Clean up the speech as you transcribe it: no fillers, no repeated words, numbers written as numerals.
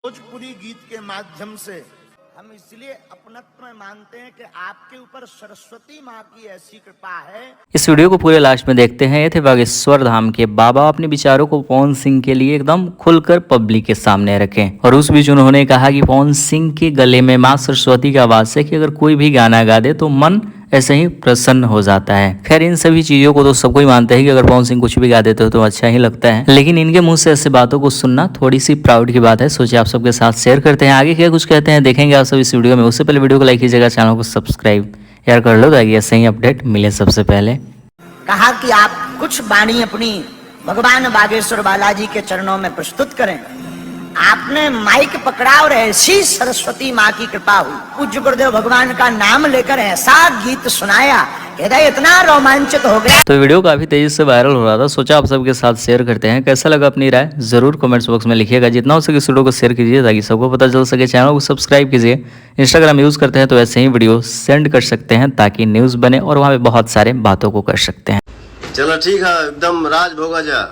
भोजपुरी गीत के माध्यम से हम इसलिए अपनत्व में मानते हैं कि आपके ऊपर सरस्वती माँ की ऐसी कृपा है। इस वीडियो को पूरे लास्ट में देखते हैं। ये थे बागेश्वर धाम के बाबा अपने विचारों को पवन सिंह के लिए एकदम खुलकर पब्लिक के सामने रखें और उस बीच उन्होंने कहा कि पवन सिंह के गले में माँ सरस्वती का आवाज है कि अगर कोई भी गाना गा दे तो मन ऐसे ही प्रसन्न हो जाता है। खैर इन सभी चीजों को तो सबको ही मानते हैं कि अगर पवन सिंह कुछ भी गा देते हो तो अच्छा ही लगता है, लेकिन इनके मुंह से ऐसे बातों को सुनना थोड़ी सी प्राउड की बात है। सोचे आप सबके साथ शेयर करते हैं। आगे क्या कुछ कहते हैं देखेंगे आप सब इस वीडियो में। उससे पहले वीडियो को लाइक कीजिएगा, चैनल को सब्सक्राइब यार कर लो ताकि ऐसे ही अपडेट मिले सबसे पहले। कहा कि आप कुछ वाणी अपनी भगवान बागेश्वर बालाजी के चरणों में प्रस्तुत करें। आपने माइक पकड़ा और ऐसी सरस्वती माँ की कृपा हुई, पूज्य गुरुदेव भगवान का नाम लेकर ऐसा गीत सुनाया, हृदय इतना रोमांचित हो गया। तो वीडियो काफी तेजी से वायरल हो रहा था, सोचा आप सबके साथ शेयर करते हैं। कैसा लगा अपनी राय जरूर कमेंट्स बॉक्स में लिखिएगा। जितना हो सके इस वीडियो को शेयर कीजिए ताकि सबको पता चल सके। चैनल को सब्सक्राइब कीजिए। इंस्टाग्राम यूज करते हैं तो ऐसे ही वीडियो सेंड कर सकते हैं ताकि न्यूज बने और वहाँ पे बहुत सारे बातों को कर सकते हैं। चलो ठीक है, एकदम राज भोगा जा।